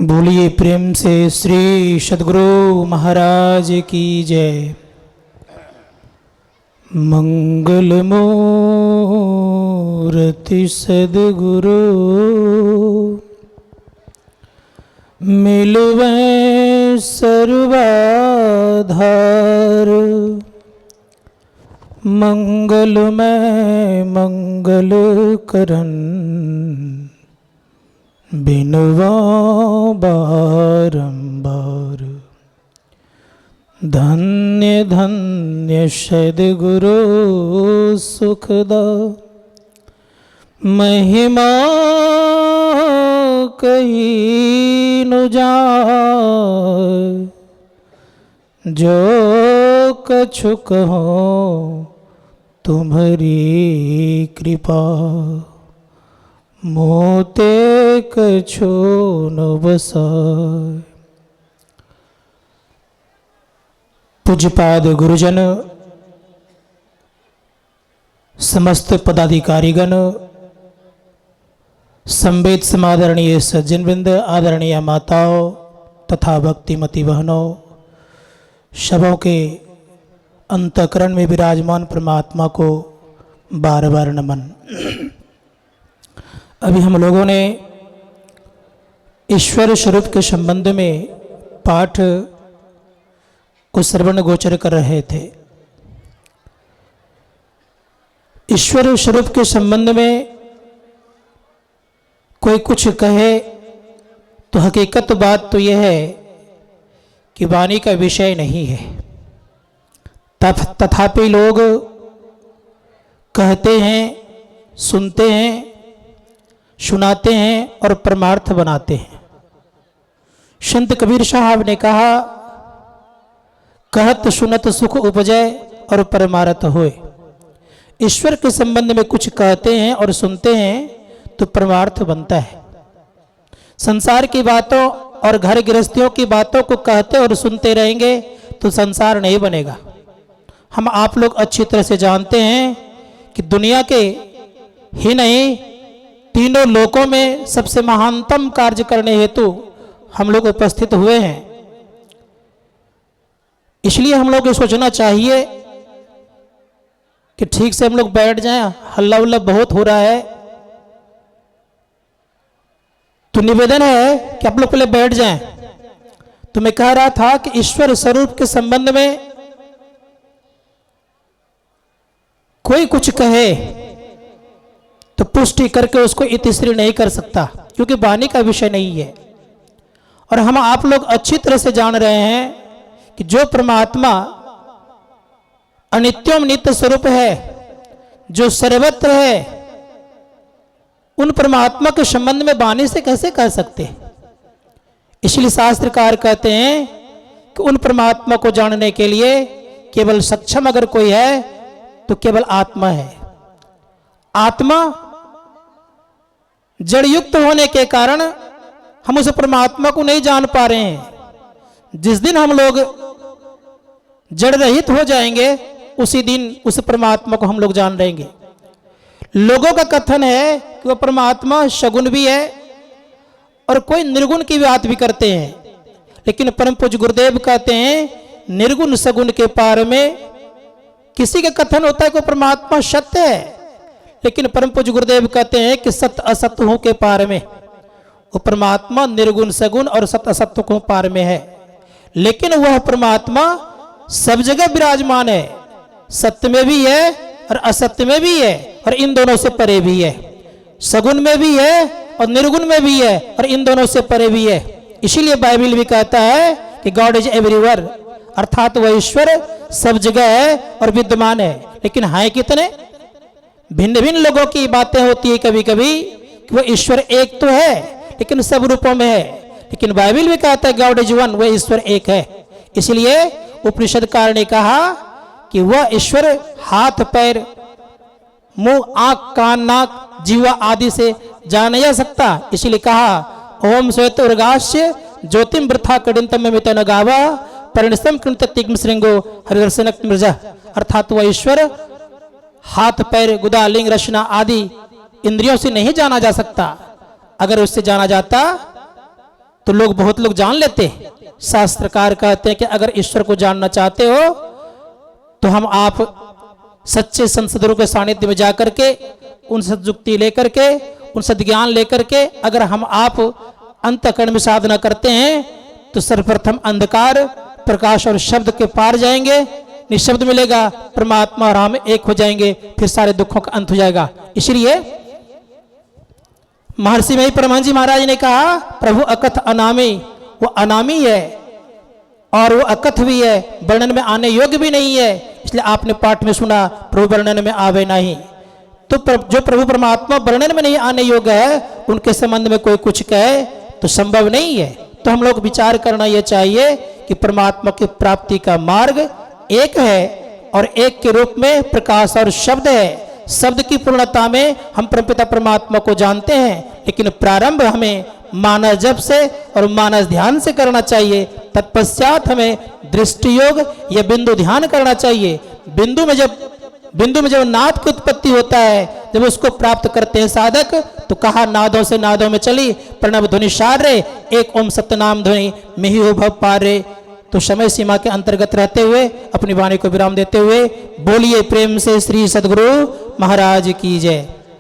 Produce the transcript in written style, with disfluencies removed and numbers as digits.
बोलिए प्रेम से श्री सद्गुरु महाराज की जय। मंगल मूर्ति सद्गुरु मिलवे सर्वाधार। मंगलमय मंगल करन बिनवा बारंबार। धन्य धन्य सद्गुरु सुखदा महिमा कहीं न जाए। जो कछु कहो तुम्हारी कृपा मोते कछु न बसाए। पूज्यपाद गुरुजन, समस्त पदाधिकारीगण, संवेद समादरणीय सज्जनवृंद, आदरणीय माताओं तथा भक्तिमती बहनों, सबों के अंतःकरण में विराजमान परमात्मा को बार बार नमन। अभी हम लोगों ने ईश्वर स्वरूप के संबंध में पाठ को श्रवण गोचर कर रहे थे। ईश्वर स्वरूप के संबंध में कोई कुछ कहे तो हकीकत बात तो यह है कि वाणी का विषय नहीं है। तथापि लोग कहते हैं, सुनते हैं, सुनाते हैं और परमार्थ बनाते हैं। संत कबीर साहब ने कहा, कहत सुनत सुख उपजय और परमार्थ होए। ईश्वर के संबंध में कुछ कहते हैं और सुनते हैं तो परमार्थ बनता है। संसार की बातों और घर गृहस्थियों की बातों को कहते और सुनते रहेंगे तो संसार नहीं बनेगा। हम आप लोग अच्छी तरह से जानते हैं कि दुनिया के ही नहीं, तीनों लोकों में सबसे महानतम कार्य करने हेतु हम लोग उपस्थित हुए हैं। इसलिए हम लोग को सोचना चाहिए कि ठीक से हम लोग बैठ जाएं। हल्ला उल्ला बहुत हो रहा है, तो निवेदन है कि आप लोग पहले बैठ जाएं। तो मैं कह रहा था कि ईश्वर स्वरूप के संबंध में कोई कुछ कहे तो पुष्टि करके उसको इतिश्री नहीं कर सकता, क्योंकि वाणी का विषय नहीं है। और हम आप लोग अच्छी तरह से जान रहे हैं कि जो परमात्मा अनित्यम नित्य स्वरूप है, जो सर्वत्र है, उन परमात्मा के संबंध में वाणी से कैसे कह सकते। इसलिए शास्त्रकार कहते हैं कि उन परमात्मा को जानने के लिए केवल सक्षम अगर कोई है तो केवल आत्मा है। आत्मा जड़युक्त होने के कारण हम उस परमात्मा को नहीं जान पा रहे हैं। जिस दिन हम लोग जड़ रहित हो जाएंगे उसी दिन उस परमात्मा को हम लोग जान लेंगे। लोगों का कथन है कि वह परमात्मा सगुण भी है और कोई निर्गुण की बात भी करते हैं, लेकिन परम पूज्य गुरुदेव कहते हैं निर्गुण सगुण के पार में। किसी का कथन होता है कि परमात्मा सत्य है, लेकिन परम पूज्य गुरुदेव कहते हैं कि सत्य असत्यों के पार में वो परमात्मा निर्गुण सगुण और सत्य असत्य को पार में है। लेकिन वह परमात्मा सब जगह विराजमान है, सत्य में भी है और असत्य में भी है, और इन दोनों से परे भी है। सगुण में भी है और निर्गुण में भी है, और इन दोनों से परे भी है। इसीलिए बाइबल भी कहता है कि गॉड इज एवरीवेयर, अर्थात वह ईश्वर सब जगह है और विद्यमान है। लेकिन है कितने? भिन्न भिन्न लोगों की बातें होती है कभी कभी कि वह ईश्वर एक तो है लेकिन सब रूपों में है। लेकिन बाइबल भी कहता है गॉड इज वन, वह ईश्वर एक है। इसलिए उपनिषदकार ने कहा कि वह ईश्वर हाथ पैर मुंह आंख कान नाक जीवा आदि से जाना जा सकता। इसलिए कहा ओम श्वेत उर्गाश्य ज्योतिम वृथा कडिंतम मित न गावा परिणसम कृत तिग्म श्रृंगो हरिदर्शनक मृजा। अर्थात वह ईश्वर हाथ पैर गुदा लिंग रचना आदि इंद्रियों से नहीं जाना जा सकता। अगर उससे जाना जाता तो तो लोग बहुत लोग जान लेते हैं। शास्त्रकार कहते हैं कि अगर ईश्वर को जानना चाहते हो तो हम आप सच्चे संत सद्गुरु के सानिध्य में जाकर के उन सद्युक्ति लेकर के उन सद्ज्ञान लेकर के अगर हम आप अंतःकरण में साधना करते हैं तो सर्वप्रथम अंधकार प्रकाश और शब्द के पार जाएंगे, निशब्द मिलेगा, परमात्मा और हम एक हो जाएंगे, फिर सारे दुखों का अंत हो जाएगा। इसलिए महर्षि में परमहंस जी महाराज ने कहा प्रभु अकथ अनामी, वो अनामी है और वो अकथ भी है, वर्णन में आने योग्य भी नहीं है। इसलिए आपने पाठ में सुना प्रभु वर्णन में आवे नहीं। तो जो प्रभु परमात्मा वर्णन में नहीं आने योग्य है उनके संबंध में कोई कुछ कहे तो संभव नहीं है। तो हम लोग विचार करना यह चाहिए कि परमात्मा की प्राप्ति का मार्ग एक है और एक के रूप में प्रकाश और शब्द है। शब्द की पूर्णता में हम परमपिता परमात्मा को जानते हैं, लेकिन प्रारंभ हमें मानस जप से और मानस ध्यान से करना चाहिए। तत्पश्चात हमें दृष्टि योग या बिंदु ध्यान करना चाहिए। बिंदु में जब नाद की उत्पत्ति होता है, जब उसको प्राप्त करते हैं साधक, तो कहा नादों से नादों में चली प्रणव ध्वनि सारे, एक ओम सत्यनाम ध्वनि में ही हो भव पारे। तो समय सीमा के अंतर्गत रहते हुए अपनी वाणी को विराम देते हुए बोलिए प्रेम से श्री सद्गुरु महाराज की जय।